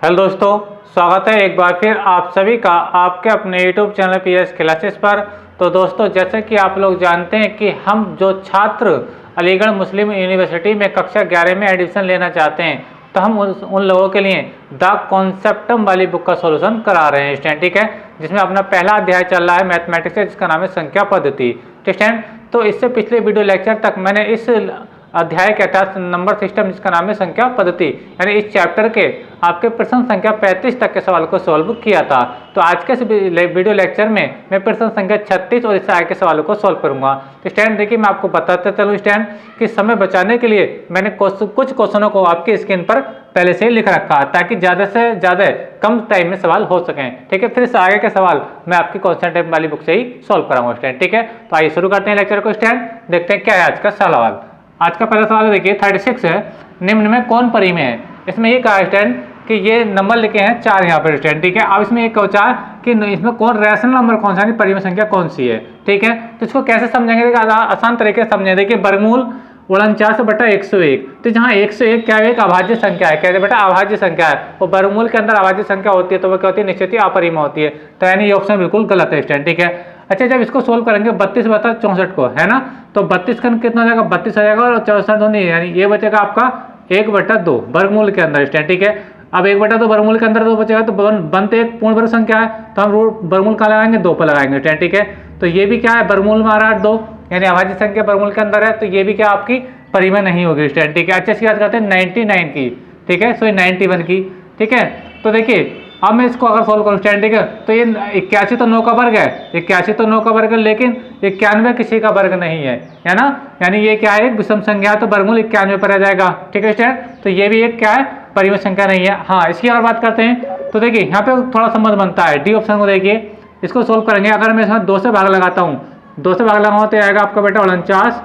Hello दोस्तों, स्वागत है एक बार फिर आप सभी का आपके अपने यूट्यूब चैनल पीएस क्लासेस पर। तो दोस्तों, जैसे कि आप लोग जानते हैं कि हम जो छात्र अलीगढ़ मुस्लिम यूनिवर्सिटी में कक्षा 11 में एडमिशन लेना चाहते हैं, तो हम उन लोगों के लिए द कॉन्सेप्टम वाली बुक का सॉल्यूशन करा रहे हैं स्टूडेंट। ठीक है, जिसमें अपना पहला अध्याय चल रहा है मैथमेटिक्स से, जिसका नाम है संख्या पद्धति। ठीक है, तो इससे पिछले वीडियो लेक्चर तक मैंने इस अध्याय के तहत नंबर सिस्टम, जिसका नाम है संख्या पद्धति, यानी इस चैप्टर के आपके प्रश्न संख्या 35 तक के सवाल को सॉल्व किया था। तो आज के इस वीडियो लेक्चर में मैं प्रश्न संख्या 36 और इससे आगे के सवालों को सॉल्व करूंगा। तो स्टूडेंट देखिए, मैं आपको बताते चलूँ स्टूडेंट कि समय बचाने के लिए मैंने कुछ क्वेश्चनों को आपकी स्क्रीन पर पहले से ही लिख रखा है, ताकि ज़्यादा से ज़्यादा कम टाइम में सवाल हो सकें। ठीक है, फिर से आगे के सवाल मैं आपकी कॉन्सेप्ट वाली बुक से ही सॉल्व कराऊंगा स्टूडेंट। ठीक है, तो आइए शुरू करते हैं लेक्चर को स्टूडेंट। देखते हैं क्या है आज का सवाल। आज का पहला सवाल देखिए 36 है, निम्न में कौन परिमेय है। इसमें ये कहा स्टूडेंट कि ये नंबर लिखे हैं 4 यहाँ पर स्टूडेंट। ठीक है, अब इसमें एक पूछा कि इसमें कौन रैशनल नंबर कौन सा है, परिमेय संख्या कौन सी है। ठीक है, तो इसको कैसे समझेंगे, आसान तरीके से समझेंगे। देखिए, वर्गमूल 49/101। तो जहाँ 101 क्या है, एक अभाज्य संख्या है। कहते बेटा अभाज्य संख्या है, वो वर्गमूल के अंदर अभाज्य संख्या होती है तो वो क्या होती है, निश्चित ही अपरिमेय होती है। तो यानी ये ऑप्शन बिल्कुल गलत है स्टूडेंट। ठीक है, अच्छा जब इसको सोल्व करेंगे 32/64 को, है ना, तो 32 का कितना हो जाएगा, 32 आ जाएगा, और 64 नहीं, यानी ये बचेगा आपका 1/2 वर्गमूल के अंदर स्टूडेंट। ठीक है, अब 1/2 वर्गमूल के अंदर 2 बचेगा, तो बनते एक पूर्ण वर्ग संख्या है, तो हम वर्गमूल का लगाएंगे 2 पर लगाएंगे स्टूडेंट। ठीक है, तो ये भी क्या है, वर्गमूल में आ रहा है 2, यानी अभाज्य संख्या वर्गमूल के अंदर है, तो ये भी क्या आपकी परिमेय नहीं होगी स्टूडेंट। ठीक है, अच्छा इसकी बात करते हैं 99 की। ठीक है, सो 91 की। ठीक है, तो देखिए अब मैं इसको अगर सोल्व करूँ स्टूडेंट, ठीक है, तो ये 81 तो 9 का वर्ग है, 81 तो 9 का वर्ग है, लेकिन 91 किसी का वर्ग नहीं है ना, यानी ये क्या है, एक विषम संख्या है, तो वर्गमूल 91 पर आ जाएगा। ठीक है स्टूडेंट, तो ये भी एक क्या है, परिमेय संख्या नहीं है। हाँ, इसकी अगर बात करते हैं तो देखिए यहाँ पे थोड़ा संबंध बनता है। डी ऑप्शन को देखिए, इसको सोल्व करेंगे, अगर मैं इसमें 2 से भाग लगाता हूँ, 2 से भाग लगाऊँ तो आएगा आपका बेटा 49,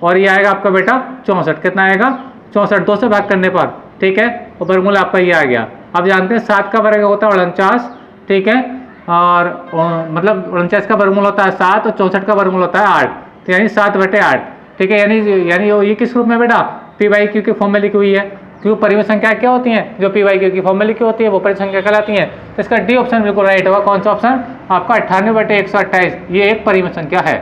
और ये आएगा आपका बेटा 64। कितना आएगा, 64, 2 से भाग करने पर। ठीक है, और वर्गमूल आपका ये आ गया। अब जानते हैं 7 का वर्ग होता है 49। ठीक है, और मतलब 49 का वर्गमूल होता है 7 और 64 का वर्गमूल होता है 8, तो यानी 7/8। ठीक है, यानी ये किस रूप में बेटा, p/q के फॉर्म में लिखी हुई है। क्यों, परिमेय संख्या क्या होती हैं, जो p/q की फॉर्म में लिखी होती है वो परिमेय संख्या कहलाती हैं। तो इसका डी ऑप्शन बिल्कुल राइट होगा। कौन सा ऑप्शन आपका, 98/128, ये एक परिमेय संख्या है।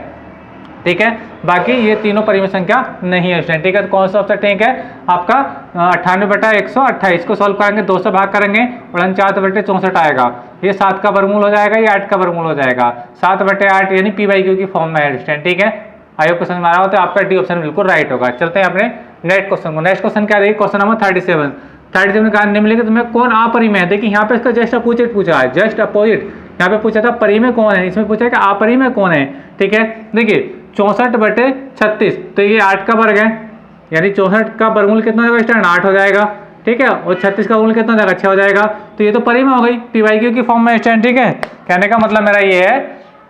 ठीक है, बाकी ये तीनों परिमेय संख्या नहीं है स्टूडेंट। ठीक है, तो कौन सा ऑप्शन ठीक है आपका, 98/128 को सॉल्व करेंगे, 2 से भाग करेंगे, 49/64 आएगा, ये 7 का वर्गमूल हो जाएगा, ये 8 का वर्गमूल हो जाएगा, 7/8 यानी p/q की फॉर्म में है स्टूडेंट। ठीक है, आई होप समझ में आ रहा हो, तो आपका डी ऑप्शन बिल्कुल राइट होगा। चलते हैं अपने नेक्स्ट क्वेश्चन को। नेक्स्ट क्वेश्चन क्या देखिए, क्वेश्चन नंबर 37 ने कहा निम्नलिखित में कौन अपरिमेय है। देखिए यहाँ पे इसका जस्ट अपोजिट पूछा है, जस्ट अपोजिट। यहाँ पे पूछा था परिमेय कौन है, इसमें पूछा है कि अपरिमेय कौन है। ठीक है, देखिए 64/36, तो ये 8 का वर्ग है, यानी 64 का वर्गमूल कितना हो जाएगा, 8 हो जाएगा। ठीक है, और 36 का वर्गमूल कितना हो जाएगा, 6 हो जाएगा। तो ये तो परिमेय हो गई, p/q की फॉर्म में स्टूडेंट। ठीक है, कहने का मतलब मेरा ये है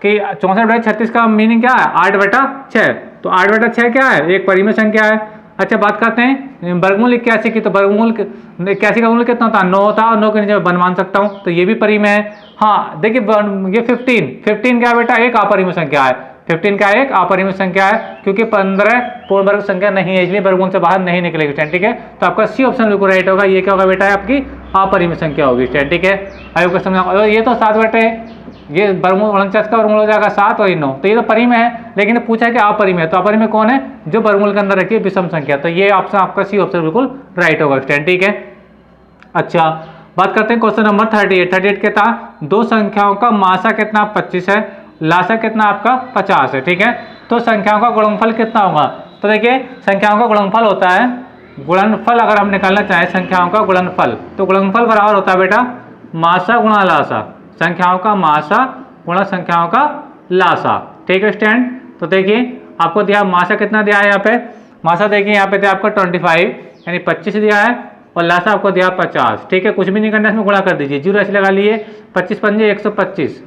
कि 64/36 का मीनिंग क्या है, 8/6। तो 8/6 क्या है, एक परिमेय संख्या है। अच्छा बात करते हैं वर्गमूल 81 की, तो वर्गमूल 81 का वर्गमूल कितना होता है, 9 होता है, और 9 के नीचे 1 मान सकता हूँ, तो ये भी परिमेय है। हाँ देखिए, ये 15 क्या बेटा, एक अपरिमेय संख्या है। 15 का एक अपरिमेय संख्या है, क्योंकि 15 पूर्ण वर्ग संख्या नहीं है, इसलिए वर्गमूल से बाहर नहीं निकलेगी स्टूडेंट। ठीक है, तो आपका सी ऑप्शन बिल्कुल राइट होगा। ये क्या होगा बेटा, आपकी अपरिमेय संख्या होगी स्टूडेंट। ठीक है, आयोग का समझा, ये तो 7 ये वर्गमूल 49 का वर्गमूल हो जाएगा 7 और 9, तो ये तो परिमेय है, लेकिन पूछा है कि अपरिमेय, तो अपरिमेय कौन है, जो वर्गमूल के अंदर रखी है विषम संख्या। तो ये ऑप्शन आपका सी ऑप्शन बिल्कुल राइट होगा स्टूडेंट। ठीक है, अच्छा बात करते हैं क्वेश्चन नंबर 38 के था, दो संख्याओं का मासा कितना 25 है, लासा कितना आपका 50 है। ठीक है, तो संख्याओं का गुणनफल कितना होगा। तो देखिए संख्याओं का गुणनफल होता है, गुणनफल अगर हम निकालना चाहें संख्याओं का गुणनफल, तो गुणनफल बराबर होता है बेटा मासा गुणा लासा, संख्याओं का मासा गुणा संख्याओं का लासा। ठीक है स्टूडेंट, तो देखिए आपको दिया मासा कितना दिया है, यहाँ पे मासा देखिए यहाँ पे दिया आपका 25 यानी 25 दिया है, और लासा आपको दिया 50। ठीक है, कुछ भी नहीं करना, इसमें गुणा कर दीजिए, 0 ऐसे लगा लिए, 25 पंजे 125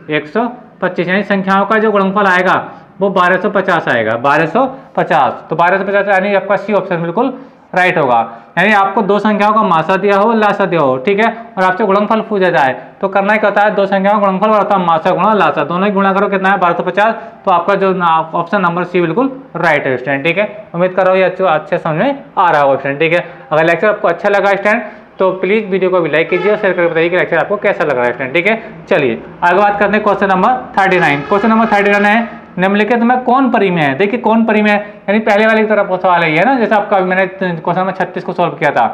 यानी संख्याओं का जो गुणनफल आएगा वो 1250 आएगा, 1250। तो 1250 यानी आपका सी ऑप्शन बिल्कुल राइट होगा। यानी आपको दो संख्याओं का मासा दिया हो, लासा दिया हो, ठीक है, और आपसे गुणनफल पूछा जाए तो करना क्या होता है, दो संख्याओं का गुणनफल होता है मासा गुणा लासा, दोनों ही गुणा करो, कितना है 1250। तो आपका जो ऑप्शन नंबर सी बिल्कुल राइट है स्टूडेंट। ठीक है, उम्मीद कर रहा हूँ ये अच्छे समझ में आ रहा होगा स्टूडेंट। ठीक है, अगर लेक्चर आपको अच्छा लगा स्टूडेंट तो प्लीज़ वीडियो को भी लाइक कीजिए और शेयर करके बताइए कि लेक्चर आपको कैसा लग रहा है स्टूडेंट। ठीक है, चलिए आगे बात करते हैं क्वेश्चन नंबर 39। क्वेश्चन नंबर 39 है निम्नलिखित में कौन परिमेय है। देखिए कौन परिमेय है, यानी पहले वाली की तरफ सवाल है ना, जैसे आपका मैंने क्वेश्चन नंबर 36 को सॉल्व किया था।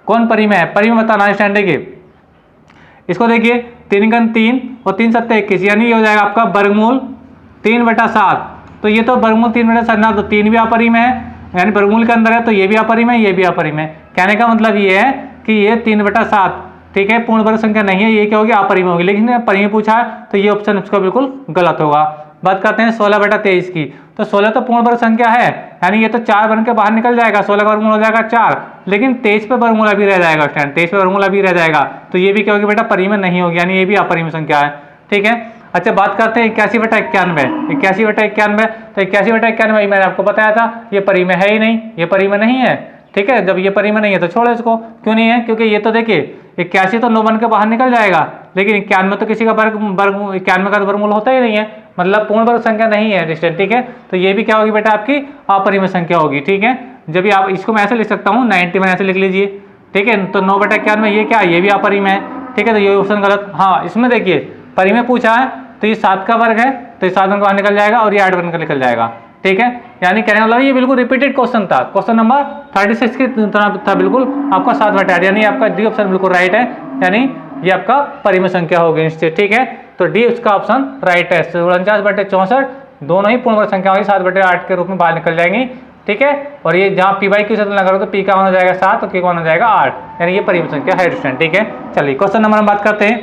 कौन परिमेय है, परिमेय बताना स्टूडेंट। देखिए इसको देखिए 3 × 3 और 3 × 7 21, यानी ये हो जाएगा आपका वर्गमूल 3/7। तो ये तो वर्गमूल 3/7 ना, तो 3 भी अपरिमेय है, यानी वर्गमूल के अंदर है, तो ये भी अपरिमेय, ये भी अपरिमेय। कहने का मतलब ये है कि ये 3/7, ठीक है, पूर्ण वर्ग संख्या नहीं है, ये क्या होगी, अपरिमेय होगी। लेकिन परिमेय पूछा है तो ये ऑप्शन इसका बिल्कुल गलत होगा। बात करते हैं 16/23 की, तो 16 तो पूर्ण वर्ग संख्या है, यानी ये तो 4 बन के बाहर निकल जाएगा, 16 का वर्गमूल हो जाएगा 4, लेकिन 23 पे वर्गमूल अभी रह जाएगा स्टूडेंट, 23 पे वर्गमूल अभी रह जाएगा, तो ये भी क्या होगी बेटा, परिमेय नहीं होगी, यानी ये भी अपरिमेय संख्या है। ठीक है, अच्छा बात करते हैं 81/91। 81/91, तो 81/91 मैंने आपको बताया था ये परिमेय है ही नहीं, ये परिमेय नहीं है। ठीक है, जब ये परिमेय नहीं है तो छोड़ो इसको। क्यों नहीं है, क्योंकि ये तो देखिए 81 तो 9 बन के बाहर निकल जाएगा, लेकिन 91 तो किसी का वर्ग 91 का वर्गमूल होता ही नहीं है, मतलब पूर्ण वर्ग संख्या नहीं है डिस्टेंट। ठीक है, तो ये भी क्या होगी बेटा, आपकी अपरिमेय संख्या होगी। ठीक है, जब भी आप इसको मैं ऐसे लिख सकता हूँ 91 ऐसे लिख लीजिए। ठीक है, तो 9/91 ये क्या, ये भी अपरिमेय है। ठीक है, तो ये ऑप्शन गलत। हाँ, इसमें देखिए परिमेय पूछा है तो ये 7 का वर्ग है, तो ये 7 बन के बाहर निकल जाएगा और ये 8 बन कर निकल जाएगा। ठीक है, यानी कहने का मतलब ये बिल्कुल रिपीटेड क्वेश्चन था। क्वेश्चन नंबर 36 की तरह था बिल्कुल आपका 7/8, यानी आपका डी ऑप्शन बिल्कुल राइट है, यानी ये आपका परिमेय संख्या होगी निश्चित। ठीक है, तो डी उसका ऑप्शन राइट है। 49/64 दोनों ही पूर्ण वर्ग संख्या होगी, 7/8 के रूप में बाहर निकल जाएंगी। ठीक है, और ये जहाँ पी बाई क्यू से तुलना करो तो पी का मान हो जाएगा 7 और क्यू का मान हो जाएगा 8, यानी ये परिमेय संख्या है स्टूडेंट। ठीक है, चलिए क्वेश्चन नंबर हम बात करते हैं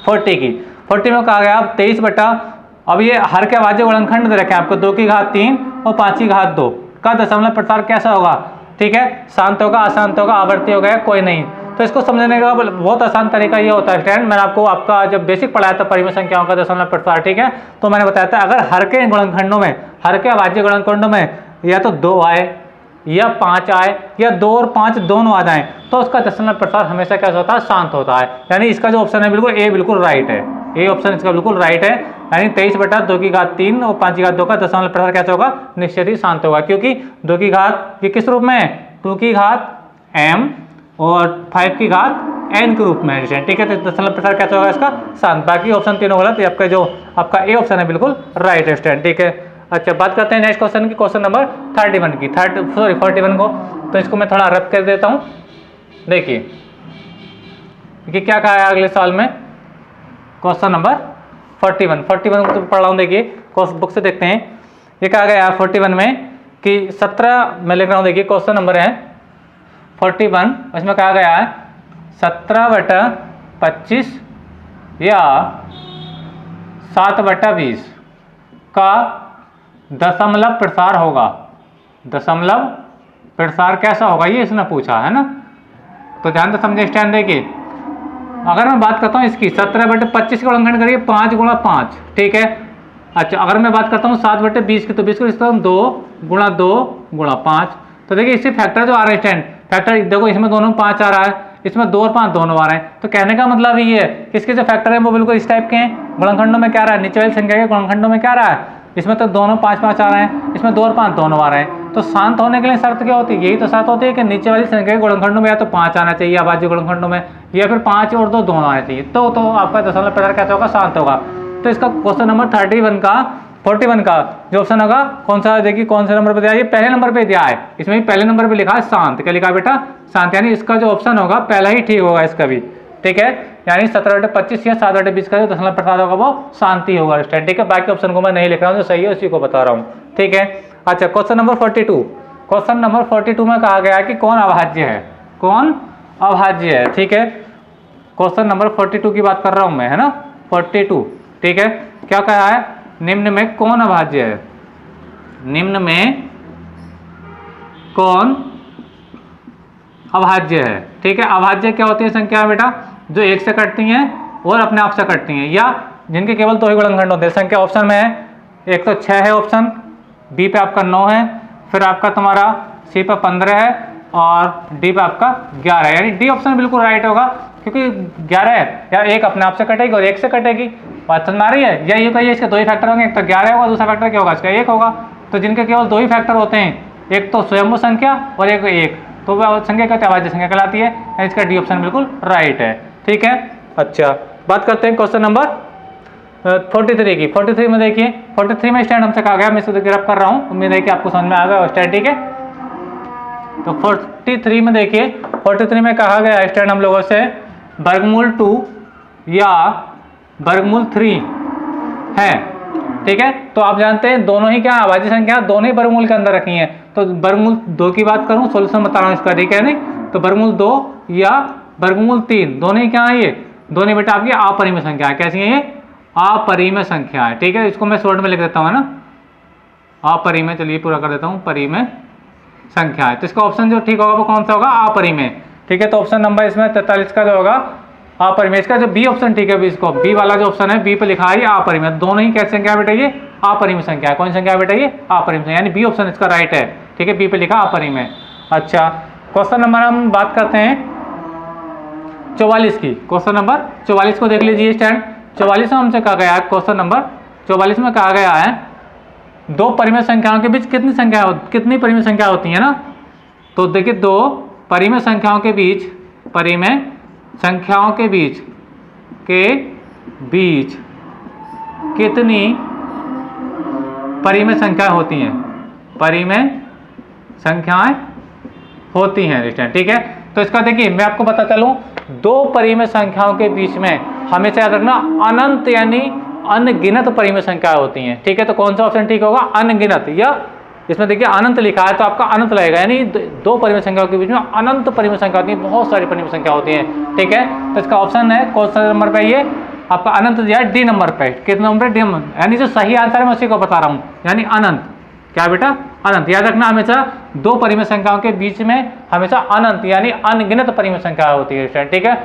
40 की। 40 में कहा गया 23 अब ये हर के अभाज्य गुणनखंड दे रखे हैं आपको, 2 की घात 3 और 5 की घात 2 का दशमलव प्रसार कैसा होगा। ठीक है, शांत होगा, अशांत होगा, आवर्ती होगा या कोई नहीं। तो इसको समझने का बहुत आसान तरीका ये होता है स्टूडेंट, मैंने आपको आपका जब बेसिक पढ़ाया था परिमेय संख्याओं का दशमलव प्रसार, ठीक है, तो मैंने बताया था अगर हर के गुणनखंडों में, हर के अभाज्य गुणनखंडों में या तो 2 आए या 5 आए या 2 और 5 दोनों आ जाएं, तो उसका दशमलव प्रसार हमेशा कैसा होता है, शांत होता है। यानी इसका जो ऑप्शन है बिल्कुल ए बिल्कुल राइट है, ए ऑप्शन इसका बिल्कुल राइट है। यानी 23/2 की घात 3 और 5 की घात 2 का दशमलव प्रसार कैसा होगा, निश्चित ही शांत होगा, क्योंकि 2 की घात ये किस रूप में है, 2 की घात m और 5 की घात n के रूप में है। ठीक है, तो दशमलव प्रसार कैसा होगा इसका, शांत। बाकी ऑप्शन तीनों गलत, आपका जो आपका ए ऑप्शन है बिल्कुल राइट है स्टूडेंट। ठीक है, अच्छा बात करते हैं नेक्स्ट क्वेश्चन की, क्वेश्चन नंबर 31 की, 41 को। तो इसको मैं थोड़ा रब कर देता हूँ। देखिए कि क्या कहा है अगले साल में, क्वेश्चन नंबर 41 को तो पढ़ रहा हूँ। देखिए बुक से देखते हैं, ये कहा गया 41 में कि 17, मैं लिख रहा हूँ, देखिए क्वेश्चन नंबर है 41, इसमें कहा गया है 17/25 या 7/20 का दशमलव प्रसार होगा। दशमलव प्रसार कैसा होगा ये इसने पूछा है ना, तो ध्यान से समझे स्टैंड। देखिए अगर मैं बात करता हूँ इसकी 17/25 का गुणनखंड करिए 5 × 5, ठीक है। अच्छा अगर मैं बात करता हूँ 7/20 की, तो 20 को लिखता हूँ 2 × 2 × 5। तो देखिए इससे फैक्टर जो आ रहा है स्टैंड, फैक्टर देखो इसमें दोनों 5 आ रहा है, इसमें 2 और 5 दोनों आ रहे हैं। तो कहने का मतलब ये है किसके जो फैक्टर है वो बिल्कुल इस टाइप के हैं। गुणनखंडों में क्या रहा है, नीचे वाली संख्या के गुणनखंडों में क्या रहा है, इसमें तो दोनों 5-5 आ रहे हैं, इसमें 2 और 5 दोनों आ रहे हैं। तो शांत होने के लिए शर्त क्या होती है, यही तो शर्त होती है कि नीचे वाली संख्या के गुणनखंडों में या तो 5 आना चाहिए अभाज्य गुणनखंडों में, या फिर 5 और 2 दोनों आने चाहिए, तो आपका दशमलव प्रसार कैसा होगा, शांत होगा। तो इसका क्वेश्चन नंबर 41 का जो ऑप्शन होगा कौन सा, देखिए कौन से नंबर पर दिया है, ये पहले नंबर पे दिया है, इसमें भी पहले नंबर पे लिखा है शांत। क्या लिखा है बेटा, शांत, यानी इसका जो ऑप्शन होगा पहला ही ठीक होगा इसका भी। ठीक है, यानी 17/25 या 7/20 का जो दशमलव प्रसार होगा वो शांति होगा स्टूडेंट। ठीक है, बाकी ऑप्शन को मैं नहीं लिख रहा हूँ, जो सही है उसी को बता रहा हूँ। ठीक है, अच्छा क्वेश्चन नंबर 42, क्वेश्चन नंबर 42 में कहा गया है कि कौन अभाज्य है, कौन अभाज्य है। ठीक है, क्वेश्चन नंबर 42 की बात कर रहा हूँ मैं, है ना, 42। ठीक है, क्या कहा है, निम्न में कौन अभाज्य है, निम्न में कौन अभाज्य है। ठीक है, अभाज्य क्या होती है संख्या बेटा, जो 1 से कटती हैं और अपने आप से कटती हैं, या जिनके केवल 2 ही गुणनखंड होते हैं। संख्या ऑप्शन में है, एक तो 6 है ऑप्शन, बी पे आपका 9 है, फिर आपका तुम्हारा सी पे 15 है और डी पे आपका 11 है। यानी डी ऑप्शन बिल्कुल राइट होगा, क्योंकि 11 है या एक अपने आप से कटेगी और 1 से कटेगी। बात समझ आ रही है, या ये कहिए इसके 2 ही फैक्टर होंगे, एक तो 11 होगा, दूसरा फैक्टर क्या होगा इसका 1 होगा। तो जिनके केवल 2 ही फैक्टर होते हैं, एक तो स्वयंभू संख्या और एक तो वह संख्या क्या अभाज्य संख्या कहलाती है। इसका डी ऑप्शन बिल्कुल राइट है। ठीक है, अच्छा बात करते हैं क्वेश्चन नंबर 43 की। 43 में देखिए, 43 में स्टैंड हमसे कहा गया, मैं इसे ग्रैब कर रहा हूँ, उम्मीद है कि आपको समझ में आ गया स्टैंड। ठीक है, तो 43 में देखिए, 43 में कहा गया स्टैंड हम लोगों से वर्गमूल 2 या वर्गमूल 3 है। ठीक है, तो आप जानते हैं दोनों ही क्या अभाज्य संख्या दोनों ही वर्गमूल के अंदर रखी हैं। तो वर्गमूल 2 की बात करूं, सॉल्यूशन बता रहा हूं इसका, ठीक है नहीं, तो वर्गमूल 2 या वर्गमूल 3 दोनों ही क्या है, ये दोनों बेटा आपकी अपरिमेय संख्या है। कैसी है ये, अपरिमेय संख्या है। ठीक है, इसको मैं शॉर्ट में लिख देता हूँ ना, अपरिमेय, चलिए पूरा कर देता हूँ, परिमेय संख्या है। तो इसका ऑप्शन जो ठीक होगा वो कौन सा होगा, अपरिमेय। ठीक है, तो ऑप्शन नंबर इसमें 43 का जो होगा अपरिमेय। इसका जो बी ऑप्शन, ठीक है, इसको बी वाला जो ऑप्शन है, बी पे लिखा है अपरिमेय। दोनों ही कैसी संख्या बेटा, ये अपरिमेय संख्या है। कौन संख्या बेटा, ये अपरिमेय संख्या, यानी बी ऑप्शन इसका राइट है। ठीक है, बी पे लिखा अपरिमेय। अच्छा, क्वेश्चन नंबर हम बात करते हैं 44 की। क्वेश्चन नंबर 44 को देख लीजिए स्टैंड। 44 में हमसे कहा गया है, क्वेश्चन नंबर 44 में कहा गया है दो परिमेय संख्याओं के बीच कितनी परिमेय संख्या होती है ना। तो देखिए, दो परिमेय संख्याओं के बीच, परिमेय संख्याओं के बीच कितनी परिमेय संख्याएं होती हैं, परिमेय संख्याएं होती हैं स्टूडेंट। ठीक है, तो इसका देखिए मैं आपको बता चलूं, दो परिमेय संख्याओं के बीच में हमेशा याद रखना अनंत यानी अनगिनत परिमेय संख्याएं होती हैं। ठीक है, तो कौन सा ऑप्शन ठीक होगा, अनगिनत, या इसमें देखिए अनंत लिखा है तो आपका अनंत लगेगा, यानी दो परिमेय संख्याओं के बीच में अनंत परिमेय संख्या होती है, बहुत सारी परिमेय संख्या होती है। ठीक है, तो इसका ऑप्शन है क्वेश्चन नंबर पे ये आपका अनंत दिया है, डी नंबर पे। कितने नंबर, डी नंबर, यानी जो सही आंसर है मैं उसी को बता रहा हूँ, यानी अनंत। क्या बेटा, अनंत। याद रखना हमेशा दो परिमेय संख्याओं के बीच में हमेशा अनंत यानी अनगिनत परिमेय संख्या होती है। ठीक है।